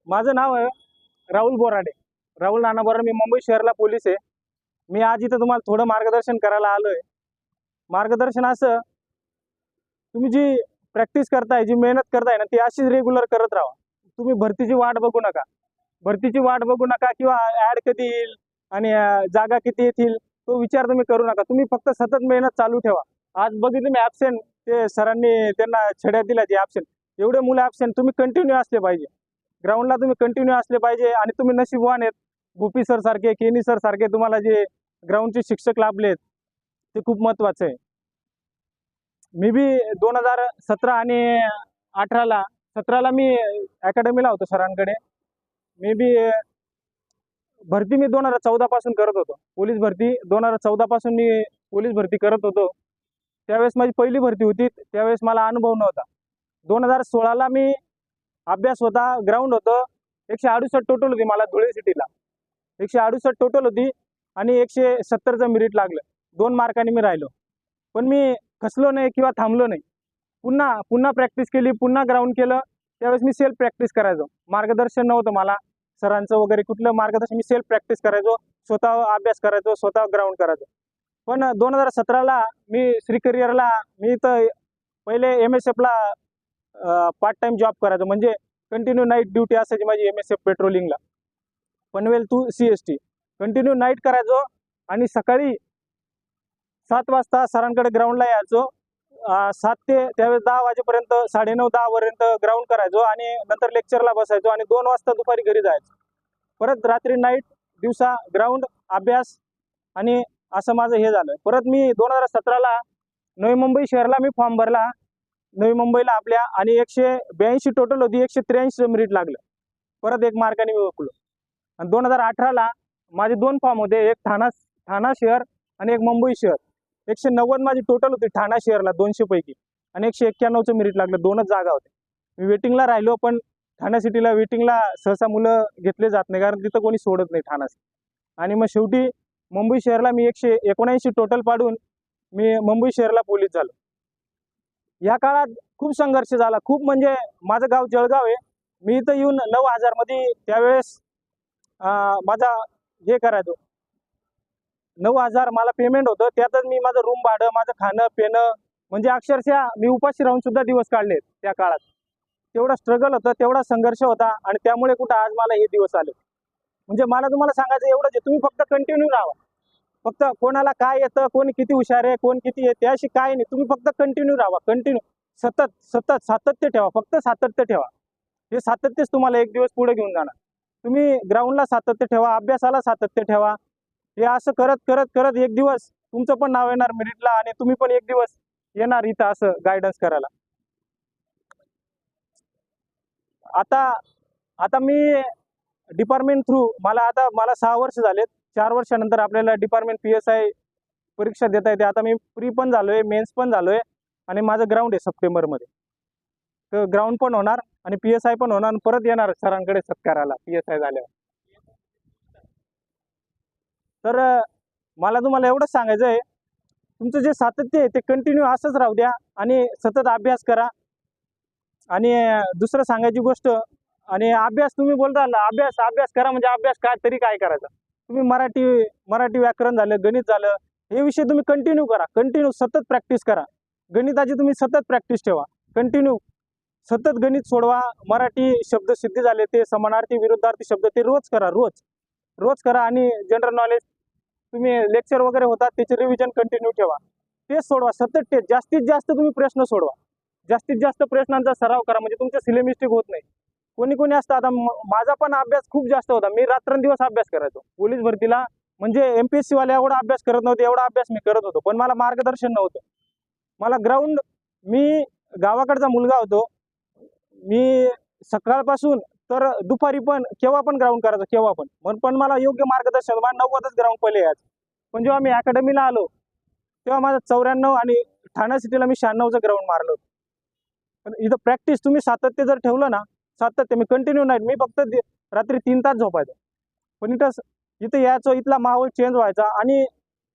माझं नाव आहे राहुल बोराडे. राहुल नाना बोराडे. मी मुंबई शहरला पोलीस आहे. मी आज इथं तुम्हाला थोडं मार्गदर्शन करायला आलोय. मार्गदर्शन असं, तुम्ही जी प्रॅक्टिस करताय, जी मेहनत करताय ना, ती अशीच रेग्युलर करत राहा. तुम्ही भरतीची वाट बघू नका. भरतीची वाट बघू नका किंवा ऍड कधी येईल आणि जागा किती येतील तो विचार तुम्ही करू नका. तुम्ही फक्त सतत मेहनत चालू ठेवा. आज बघितलं मी ऍबसेंट, ते सरांनी त्यांना छड्या दिल्या जे ऍबसेंट, एवढे मुलं ऍबसेंट. तुम्ही कंटिन्यू असले पाहिजे ग्राउंडला, तुम्ही कंटिन्यू असले पाहिजे. आणि तुम्ही नशीबवान आहेत, भूपी सर सारखे, केनी सर सारखे तुम्हाला जे ग्राउंडचे शिक्षक लाभलेत ते खूप महत्वाचं आहे. मी बी 2017 आणि 17ला मी अकॅडमीला होतो सरांकडे. मी बी भरती मी 2014 पासून करत होतो. पोलीस भरती 2014 पासून मी पोलीस भरती करत होतो. त्यावेळेस माझी पहिली भरती होती. त्यावेळेस मला अनुभव नव्हता. 2016ला मी अभ्यास होता, ग्राउंड होतं. 168 टोटल होती मला धुळे सिटीला. 168 टोटल होती आणि 170चं मेरिट लागलं. 2 मार्कांनी मी राहिलो. पण मी खचलो नाही किंवा थांबलो नाही. पुन्हा प्रॅक्टिस केली, पुन्हा ग्राउंड केलं. त्यावेळेस मी सेल्फ प्रॅक्टिस करायचो. मार्गदर्शन नव्हतं मला सरांचं वगैरे कुठलं मार्गदर्शन. मी सेल्फ प्रॅक्टिस करायचो, स्वतः अभ्यास करायचो, स्वतः ग्राउंड करायचो. पण 2017ला मी श्री करिअरला, मी इथं पहिले MSFला पार्ट टाइम जॉब करायचो. म्हणजे कंटिन्यू नाईट ड्युटी असायची माझी MSF पेट्रोलिंगला, Panvel to CST. Continue night करायचो आणि सकाळी 7 वाजता सरांकडे ग्राउंडला यायचो. 7 ते त्यावेळेस 10 वाजेपर्यंत, 9:30-10 पर्यंत ग्राउंड करायचो आणि नंतर लेक्चरला बसायचो आणि 2 वाजता दुपारी घरी जायचो. परत रात्री नाईट, दिवसा ग्राउंड, अभ्यास. आणि असं माझं हे झालं. परत मी 2017ला नवी मुंबई शहरला मी फॉर्म भरला, नवी मुंबईला आपल्या, आणि 182 टोटल होती. 183 मेरिट लागलं. परत 1 मार्काने मी ओळखलो. आणि 2018ला माझे 2 फॉर्म होते, एक ठाणा शहर आणि एक मुंबई शहर. 190 माझी टोटल होती ठाणा शहरला 200 पैकी, आणि 191चं मेरिट लागलं. 2च जागा होत्या. मी वेटिंगला राहिलो. पण ठाणा सिटीला वेटिंगला सहसा मुलं घेतले जात नाही, कारण तिथं कोणी सोडत नाही ठाणा सिटी. आणि मग शेवटी मुंबई शहरला मी 179 टोटल पाडून मी मुंबई शहरला पोलीस झालो. या काळात खूप संघर्ष झाला, खूप. म्हणजे माझं गाव जळगाव आहे. मी इथं येऊन 9,000 मध्ये त्यावेळेस माझा हे करायचो. 9,000 मला पेमेंट होतं. त्यातच मी माझं रूम भाडं, माझं खाणं पिणं, म्हणजे अक्षरशः मी उपाशी राहून सुद्धा दिवस काढले त्या काळात. तेवढा स्ट्रगल होतं, तेवढा संघर्ष होता. आणि त्यामुळे कुठं आज मला हे दिवस आले. म्हणजे मला तुम्हाला सांगायचं एवढंच आहे, तुम्ही फक्त कंटिन्यू राहा. फक्त कोणाला काय येतं, कोण किती हुशार आहे, कोण किती आहे, त्याशी काय नाही. तुम्ही फक्त कंटिन्यू राहा. कंटिन्यू सातत्य ठेवा. फक्त सातत्य ठेवा. हे सातत्यच तुम्हाला एक दिवस पुढे घेऊन जाणार. तुम्ही ग्राउंडला सातत्य ठेवा, अभ्यासाला सातत्य ठेवा. हे असं करत करत करत एक दिवस तुमचं पण नाव येणार मेरिटला, आणि तुम्ही पण एक दिवस येणार इथं असं गायडन्स करायला. आता मी डिपार्टमेंट थ्रू, मला 6 वर्ष झालेत. 4 वर्षानंतर आपल्याला डिपार्टमेंट PSI परीक्षा देता येते. आता मी प्री पण झालोय, मेन्स पण झालोय, आणि माझं ग्राउंड आहे सप्टेंबरमध्ये. तर ग्राउंड पण होणार आणि PSI पण होणार. परत येणार सरांकडे सत्काराला PSI झाल्यावर. तर मला तुम्हाला एवढंच सांगायचं आहे, तुमचं जे सातत्य आहे ते कंटिन्यू असंच राहू द्या आणि सतत अभ्यास करा. आणि दुसरं सांगायची गोष्ट, आणि अभ्यास तुम्ही बोलताल अभ्यास करा, म्हणजे अभ्यास काय तरी काय करायचा. तुम्ही मराठी व्याकरण झालं, गणित झालं, हे विषय तुम्ही कंटिन्यू करा. कंटिन्यू सतत प्रॅक्टिस करा. गणिताची तुम्ही सतत प्रॅक्टिस ठेवा. कंटिन्यू सतत गणित सोडवा. मराठी शब्द सिद्धी झाले, ते समानार्थी विरुद्धार्थी शब्द ते रोज करा. रोज करा. आणि जनरल नॉलेज तुम्ही लेक्चर वगैरे होतात त्याचे रिव्हिजन कंटिन्यू ठेवा. तेच सोडवा. सतत तेच. जास्तीत जास्त तुम्ही प्रश्न सोडवा. जास्तीत जास्त प्रश्नांचा सराव करा, म्हणजे तुमचं सिले मिस्टेक होत नाही. कोणी असतं, आता माझा पण अभ्यास खूप जास्त होता. मी रात्रंदिवस अभ्यास करायचो पोलीस भरतीला. म्हणजे MPSC वाले एवढा अभ्यास करत नव्हते, एवढा अभ्यास मी करत होतो. पण मला मार्गदर्शन नव्हतं. मला ग्राउंड, मी गावाकडचा मुलगा होतो. मी सकाळपासून तर दुपारी पण केव्हा पण ग्राउंड करायचं, केव्हा पण मला योग्य मार्गदर्शन. मला 90च ग्राउंड पहिले यायचं. पण जेव्हा मी अकॅडमीला आलो तेव्हा माझं 94, आणि ठाणा सिटीला मी 96चं ग्राउंड मारलं होतं. पण इथं प्रॅक्टिस तुम्ही सातत्य जर ठेवलं ना, सातत्य, मी कंटिन्यू नाही, मी फक्त रात्री 3 तास झोपायचो. पण इथं यायचो, इथला माहोल चेंज व्हायचा. आणि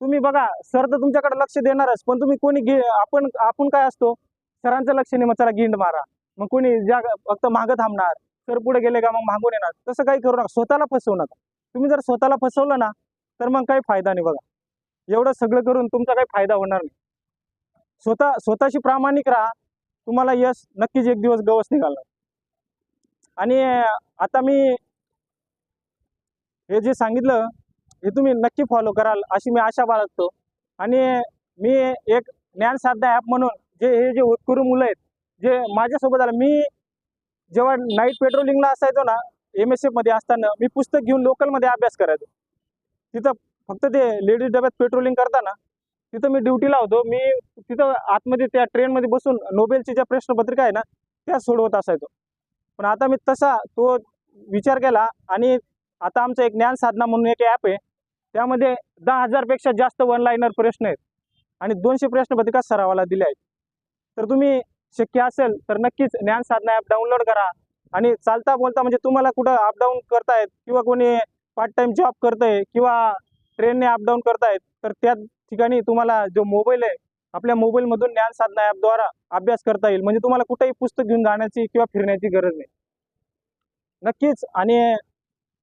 तुम्ही बघा, सर तर तुमच्याकडे लक्ष देणारच, पण तुम्ही आपण काय असतो, सरांचं लक्ष नाही, मग चला गिंड मारा. मग कोणी फक्त मागं थांबणार. सर पुढे गेले का मग मागून येणार, तसं काही करू नका, स्वतःला फसवू नका. तुम्ही जर स्वतःला फसवलं ना तर मग काही फायदा नाही बघा. एवढं सगळं करून तुमचा काही फायदा होणार नाही. स्वतःशी प्रामाणिक राहा, तुम्हाला यश नक्कीच एक दिवस गवस निघालणार. आणि आता मी हे जे सांगितलं हे तुम्ही नक्की फॉलो कराल अशी मी आशा बाळगतो. आणि मी एक ज्ञान साधना ॲप म्हणून हे जे होतकरू मुलं आहेत जे माझ्यासोबत आलं, मी जेव्हा नाईट पेट्रोलिंगला असायचो ना, MSF मध्ये असताना मी पुस्तक घेऊन लोकलमध्ये अभ्यास करायचो. तिथं फक्त ते लेडीज डब्यात पेट्रोलिंग करताना तिथं मी ड्युटीला होतो. मी तिथं आतमध्ये त्या ट्रेनमध्ये बसून नोबेलची ज्या प्रश्नपत्रिका आहे ना त्या सोडवत असायचो. पण आता मी तसा तो विचार केला आणि आता आमचं एक ज्ञान साधना म्हणून एक ॲप आहे. त्यामध्ये 10,000 पेक्षा जास्त वन लाईनर प्रश्न आहेत आणि 200 प्रश्नपत्रिका सरावाला दिल्या आहेत. तर तुम्ही शक्य असेल तर नक्कीच ज्ञान साधना ॲप डाउनलोड करा. आणि चालता बोलता म्हणजे तुम्हाला कुठं अपडाऊन करतायत किंवा कोणी पार्ट टाइम जॉब करतंय किंवा ट्रेनने अपडाऊन करतायत तर त्या ठिकाणी तुम्हाला जो मोबाईल आहे आपल्या मोबाईलमधून ज्ञान साधना ॲपद्वारा अभ्यास करता येईल. म्हणजे तुम्हाला कुठेही पुस्तक घेऊन जाण्याची किंवा फिरण्याची गरज नाही. नक्कीच. आणि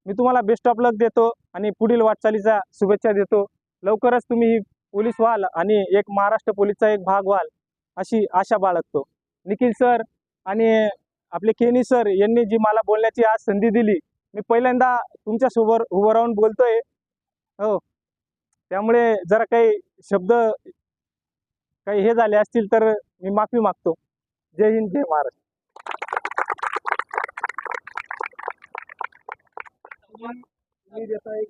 मी तुम्हाला बेस्ट ऑफ लक देतो आणि पुढील वाटचालीचा शुभेच्छा देतो. लवकरच तुम्ही पोलीस व्हाल आणि एक महाराष्ट्र पोलीसचा एक भाग व्हाल अशी आशा बाळगतो. निखिल सर आणि आपले केनी सर यांनी जी मला बोलण्याची आज संधी दिली, मी पहिल्यांदा तुमच्यासोबत उभं राहून बोलतोय. हो, त्यामुळे जरा काही शब्द काही हे झाले असतील तर मी माफी मागतो. जय हिंद, जय महाराष्ट्र. मी देता एक